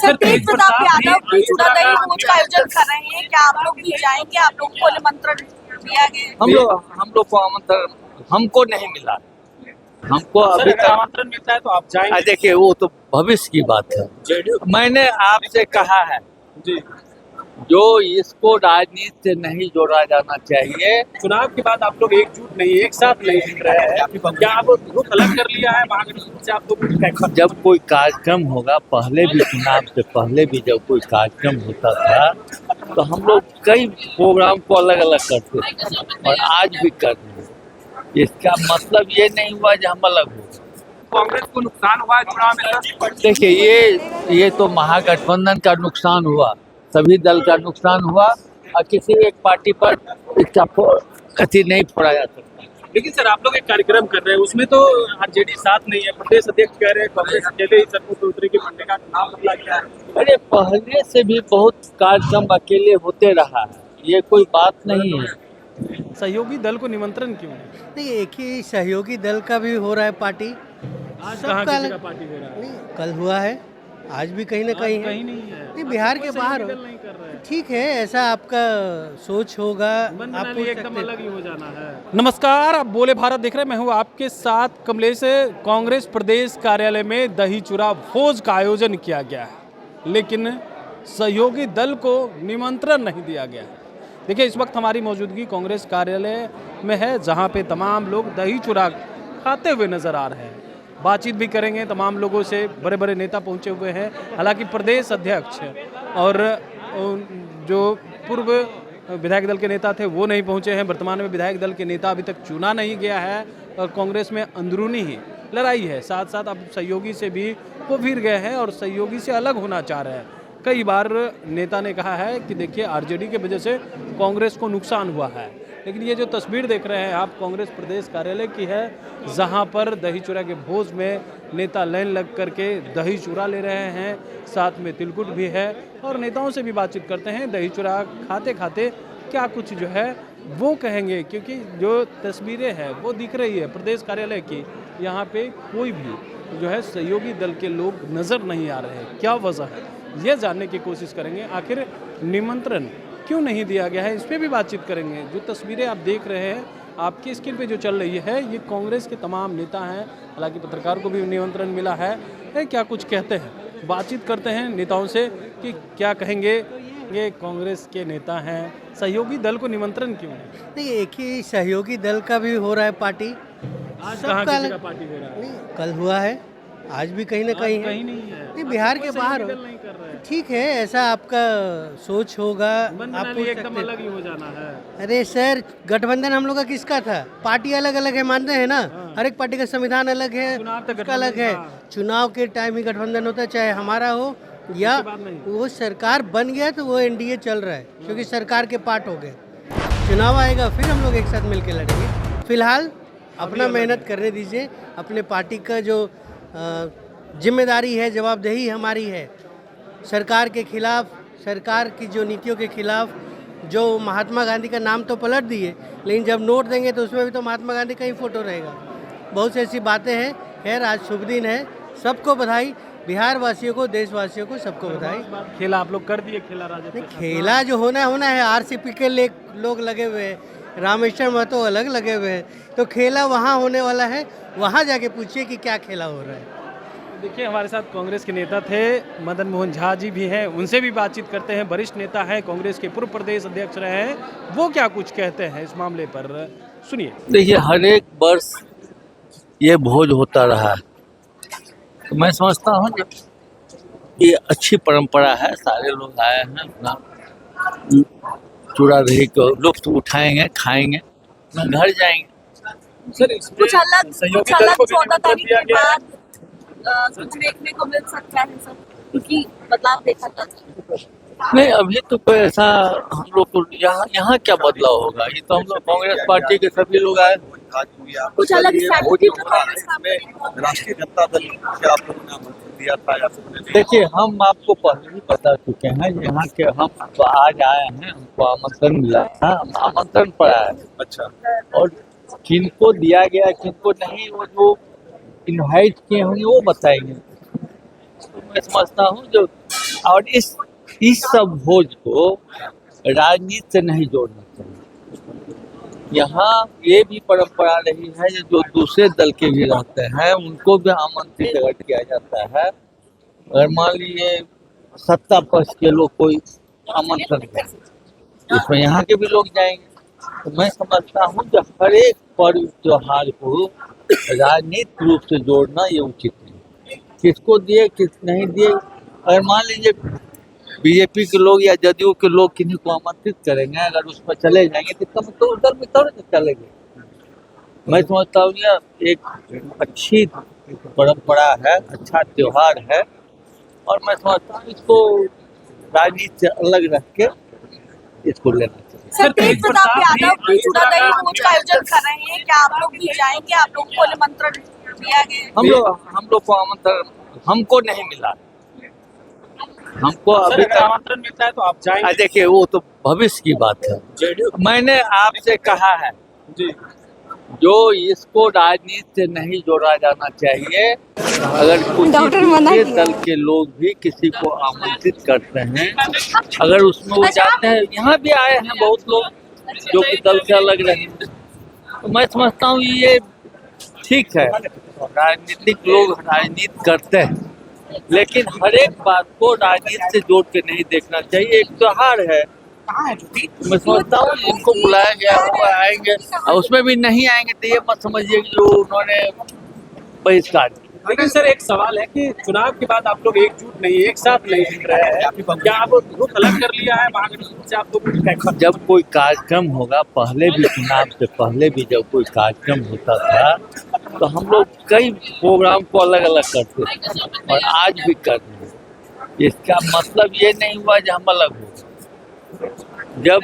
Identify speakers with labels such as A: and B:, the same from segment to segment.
A: Sir तेज प्रताप यादव भी चुनाव भोज का आयोजन कर रहे हैं, क्या आप लोग भी जाएंगे? आप लोगों को निमंत्रण दिया गया?
B: हम लोग को आमंत्रण हमको नहीं मिला। हमको अभी तक
C: आमंत्रण मिलता है तो आप जाएंगे?
B: देखिए वो तो भविष्य की बात है। मैंने आपसे कहा है
C: जी,
B: जो इसको राजनीति से नहीं जोड़ा जाना चाहिए।
C: चुनाव के बाद आप लोग एकजुट नहीं, एक साथ नहीं दिख रहे हैं, क्या आप रुख अलग कर लिया है महागठबंधन से? आप लोग
B: जब कोई कार्यक्रम होगा, पहले भी चुनाव से पहले भी जब कोई कार्यक्रम होता था तो हम लोग कई प्रोग्राम को अलग अलग करते थे और आज भी कर रहे हैं। इसका मतलब ये नहीं हुआ कि हम अलग हो।
C: कांग्रेस को नुकसान हुआ है चुनाव में?
B: देखिए ये तो महागठबंधन का नुकसान हुआ, सभी दल का नुकसान हुआ और किसी एक पार्टी पर इसका कथी नहीं फोड़ा जा सकता।
C: लेकिन सर आप लोग एक कार्यक्रम कर रहे हैं, उसमें तो आरजेडी साथ नहीं है, प्रदेश अध्यक्ष कह रहे हैं कांग्रेस अकेले ही सर को उतरेगी, पार्टी का चुनाव बदला गया है।
B: अरे पहले से भी बहुत कार्यक्रम अकेले होते रहा है, ये कोई बात नहीं है।
C: सहयोगी दल को निमंत्रण क्यों है?
D: नहीं, एक ही सहयोगी दल का भी हो रहा है पार्टी।
C: आज कहाँ
D: सबका
C: किसी का पार्टी हो रहा है?
D: नहीं, कल हुआ है, आज भी कहीं ना कहीं है।
C: कहीं नहीं है,
D: नहीं, बिहार के बाहर हो।
C: नहीं कर रहे हैं।
D: ठीक है, ऐसा आपका सोच होगा,
C: मन
D: आप
C: बना
D: पूछ
C: लिए, एकदम
D: सकते हैं।
C: अलग ही हो जाना है। नमस्कार, आप बोले भारत देख रहे हैं, मैं हूँ आपके साथ कमलेश। कांग्रेस प्रदेश कार्यालय में दही चूड़ा भोज का आयोजन किया गया है, लेकिन सहयोगी दल को निमंत्रण नहीं दिया गया है। देखिए इस वक्त हमारी मौजूदगी कांग्रेस कार्यालय में है, जहाँ पे तमाम लोग दही चूड़ा खाते हुए नजर आ रहे हैं। बातचीत भी करेंगे तमाम लोगों से, बड़े बड़े नेता पहुंचे हुए हैं। हालांकि प्रदेश अध्यक्ष और जो पूर्व विधायक दल के नेता थे वो नहीं पहुंचे हैं। वर्तमान में विधायक दल के नेता अभी तक चुना नहीं गया है और कांग्रेस में अंदरूनी ही लड़ाई है। साथ साथ अब सहयोगी से भी वो फिर गए हैं और सहयोगी से अलग होना चाह रहे हैं। कई बार नेता ने कहा है कि देखिए आरजेडी के वजह से कांग्रेस को नुकसान हुआ है, लेकिन ये जो तस्वीर देख रहे हैं आप कांग्रेस प्रदेश कार्यालय की है, जहां पर दही चूड़ा के भोज में नेता लाइन लग करके दही चूड़ा ले रहे हैं, साथ में तिलकुट भी है और नेताओं से भी बातचीत करते हैं। दही चूड़ा खाते खाते क्या कुछ जो है वो कहेंगे, क्योंकि जो तस्वीरें हैं वो दिख रही है प्रदेश कार्यालय की, यहाँ पे कोई भी जो है सहयोगी दल के लोग नज़र नहीं आ रहे हैं। क्या वजह है ये जानने की कोशिश करेंगे। आखिर निमंत्रण क्यों नहीं दिया गया है, इस पर भी बातचीत करेंगे। जो तस्वीरें आप देख रहे हैं आपकी स्क्रीन पे जो चल रही है, ये कांग्रेस के तमाम नेता हैं। हालांकि पत्रकार को भी निमंत्रण मिला है, क्या कुछ कहते हैं, बातचीत करते हैं नेताओं से कि क्या कहेंगे। ये कांग्रेस के नेता हैं, सहयोगी दल को निमंत्रण क्यों है?
D: नहीं, एक ही सहयोगी दल का भी हो रहा है पार्टी।
C: आज कहाँ
D: सबका
C: किसी का पार्टी हो रहा है?
D: नहीं, कल हुआ है, आज भी कहीं ना कहीं है।
C: कहीं नहीं है,
D: नहीं, बिहार के बाहर हो।
C: नहीं कर रहे हैं।
D: ठीक है, ऐसा आपका सोच होगा,
C: मन
D: आप
C: बना
D: पूछ
C: लिए, एकदम
D: सकते हैं।
C: अलग ही हो जाना है।
D: अरे सर, गठबंधन हम लोग का किसका था? पार्टी अलग अलग है, मानते हैं ना। हर एक पार्टी का संविधान अलग है,
C: चुनाव तक
D: उसका अलग है।
C: गठबंधन था।
D: चुनाव के टाइम ही गठबंधन होता है, चाहे हमारा हो या
C: उसके बाद नहीं।
D: वो सरकार बन गया तो वो एनडीए चल रहा है, क्योंकि सरकार के पार्ट हो गए। चुनाव आएगा फिर हम लोग एक साथ मिलकर लड़ेंगे। फिलहाल अपना मेहनत करने दीजिए। अपने पार्टी का जो जिम्मेदारी है, जवाबदेही हमारी है। सरकार के खिलाफ, सरकार की जो नीतियों के खिलाफ, जो महात्मा गांधी का नाम तो पलट दिए, लेकिन जब नोट देंगे तो उसमें भी तो महात्मा गांधी का ही फोटो रहेगा। बहुत सी ऐसी बातें हैं। खैर, आज शुभ दिन है, सबको बधाई, बिहार वासियों को, देशवासियों को, सबको बधाई।
C: खेला आप लोग कर दिए, खेला राजा
D: नहीं, खेला जो होना है। आरसीपी के लोग लगे हुए हैं, रामेश्वर महतो अलग लगे हुए हैं, तो खेला वहाँ होने वाला है। वहाँ जाके पूछिए कि क्या खेला हो रहा है।
C: देखिए हमारे साथ कांग्रेस के नेता थे, मदन मोहन झा जी भी हैं, उनसे भी बातचीत करते हैं। वरिष्ठ नेता हैं, कांग्रेस के पूर्व प्रदेश अध्यक्ष रहे हैं, वो क्या कुछ कहते हैं इस मामले पर, सुनिए।
B: देखिए हर एक वर्ष ये भोज होता रहा है, तो मैं समझता हूँ ये अच्छी परंपरा है। सारे लोग आए हैं, अपना चूड़ा दही को लुत्फ उठाएंगे, खाएंगे, अपना घर जाएंगे।
C: सर
A: कुछ अलग 14 तारीख के बाद कुछ देखने को मिल सकता है सर, क्योंकि बदलाव देखा जा सकता है।
B: नहीं, अभी तो कोई ऐसा हम लोग को यहाँ क्या बदलाव होगा। ये तो हम लोग कांग्रेस पार्टी के सभी लोग आए।
A: कुछ अलग स्ट्रैटेजी जो कांग्रेस का
E: राष्ट्रीय जनता दल से आप लोगों ने आमंत्रण दिया था या फिर?
B: देखिए हम आपको पहले ही बता चुके हैं, यहाँ के हम तो आज आए हैं, हमको आमंत्रण मिला था, हम आमंत्रण पर आए।
E: अच्छा,
B: और किनको दिया गया किनको नहीं, वो जो इनवाइट किए होंगे वो बताएंगे। तो मैं समझता हूँ जो और इस सब भोज को राजनीति से नहीं जोड़ना चाहिए। यहाँ ये भी परंपरा रही है जो दूसरे दल के भी रहते हैं उनको भी आमंत्रित अगर किया जाता है। अगर मान लीजिए सत्ता पक्ष के लोग कोई आमंत्रण है इसमें यहाँ के भी लोग जाएंगे। तो मैं समझता हूँ कि हर एक पर्व त्योहार को राजनीतिक रूप से जोड़ना ये उचित नहीं। किसको दिए किस नहीं दिए, अगर मान लीजिए बीजेपी के लोग या जदयू के लोग किन्हीं को आमंत्रित करेंगे अगर उस पर चले जाएंगे तो इसका मतलब उधर में थोड़े चलेंगे। मैं समझता हूँ यह एक अच्छी परंपरा है, अच्छा त्योहार है और मैं समझता हूँ इसको राजनीति से अलग रख के इसको लेना चाहिए।
A: सर तेज प्रताप यादव चुनाव दही भोज का आयोजन कर रहे हैं, क्या आप लोग भी जाएंगे? आप लोगों को निमंत्रण दिया गया?
B: हम लोग को आमंत्रण हमको नहीं मिला। हमको अभी तक
C: आमंत्रण मिलता है तो आप जाएंगे?
B: देखिए वो तो भविष्य की बात है। मैंने आपसे कहा है
C: जी
B: जो इसको राजनीति से नहीं जोड़ा जाना चाहिए। अगर
A: डॉक्टर मना
B: किसी
A: किया।
B: दल के लोग भी किसी को आमंत्रित करते हैं अगर उसमें वो जाते हैं, यहाँ भी आए हैं बहुत लोग जो कि दल से अलग रहे, तो मैं समझता हूँ ये ठीक है। राजनीतिक लोग राजनीति करते हैं लेकिन हर एक बात को राजनीति से जोड़ के नहीं देखना चाहिए। एक त्योहार है, मैं समझता हूँ इनको बुलाया गया वो आएंगे और उसमें भी नहीं आएंगे तो ये मत समझिए कि जो उन्होंने बहिष्कार किया।
C: लेकिन सर एक सवाल है कि चुनाव के बाद आप लोग एकजुट नहीं, एक साथ नहीं दिख रहे हैं, क्या आप ग्रुप अलग कर लिया है महागठबंधन से? आप लोग
B: जब कोई कार्यक्रम होगा, पहले भी चुनाव से पहले भी जब कोई कार्यक्रम होता था तो हम लोग कई प्रोग्राम को अलग अलग करते थे और आज भी कर रहे हैं। इसका मतलब ये नहीं हुआ कि हम अलग हो। जब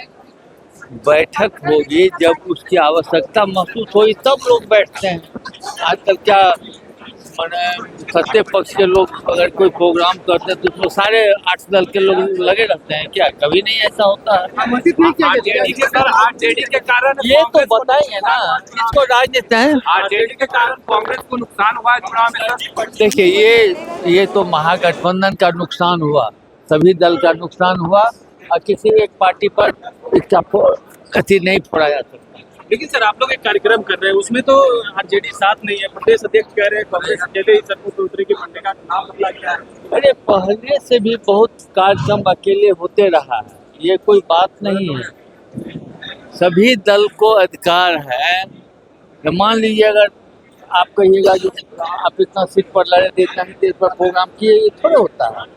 B: बैठक होगी, जब उसकी आवश्यकता महसूस होगी तब लोग बैठते हैं। आजकल क्या मैंने सत्ता पक्ष के लोग अगर कोई प्रोग्राम करते हैं तो उसमें सारे 8 दल के लोग लगे रहते हैं, क्या कभी नहीं ऐसा होता है?
C: आरजेडी के कारण
B: ये तो बताएंगे ना, इसको राजनीति है।
C: आरजेडी के कारण कांग्रेस को नुकसान हुआ है चुनाव में।
B: देखिए ये तो महागठबंधन का नुकसान हुआ, सभी दल का नुकसान हुआ और किसी एक पार्टी पर इसका कथी नहीं फोड़ा जा सकता।
C: लेकिन सर आप लोग एक कार्यक्रम कर रहे हैं उसमें तो आरजेडी साथ नहीं है, प्रदेश अध्यक्ष कह रहे हैं कांग्रेस अकेले ही सर को उतरेगी, बनने का नाम बदला गया है।
B: अरे पहले से भी बहुत कार्यक्रम अकेले होते रहा है, ये कोई बात नहीं है। सभी दल को अधिकार है। मान लीजिए अगर आप कहिएगा जो आप इतना सीट पर लड़े थे, इतना ही पर प्रोग्राम किए, ये थोड़ा होता है।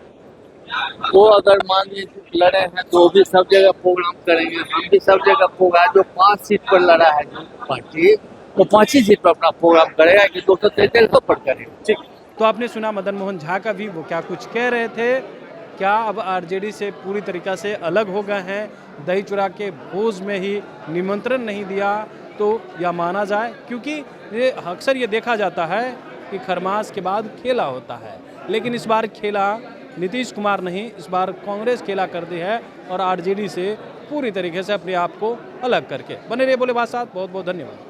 B: वो अगर मान लीजिए लड़े हैं तो वो भी सब जगह प्रोग्राम करेंगे, हम भी सब जगह प्रोग्राम। जो 5 सीट पर लड़ा है जो पार्टी, वो 5 ही सीट पर अपना प्रोग्राम करेगा कि 233 पर करेगा।
C: ठीक, तो आपने सुना मदन मोहन झा का भी, वो क्या कुछ कह रहे थे। क्या अब आरजेडी से पूरी तरीक़ा से अलग हो गए हैं? दही चूड़ा के भोज में ही निमंत्रण नहीं दिया तो या माना जाए, क्योंकि ये अक्सर ये देखा जाता है कि खरमास के बाद खेला होता है, लेकिन इस बार खेला नीतीश कुमार नहीं, इस बार कांग्रेस खेला करती है और आरजेडी से पूरी तरीके से अपने आप को अलग करके। बने रहिए बोले बात साथ, बहुत बहुत धन्यवाद।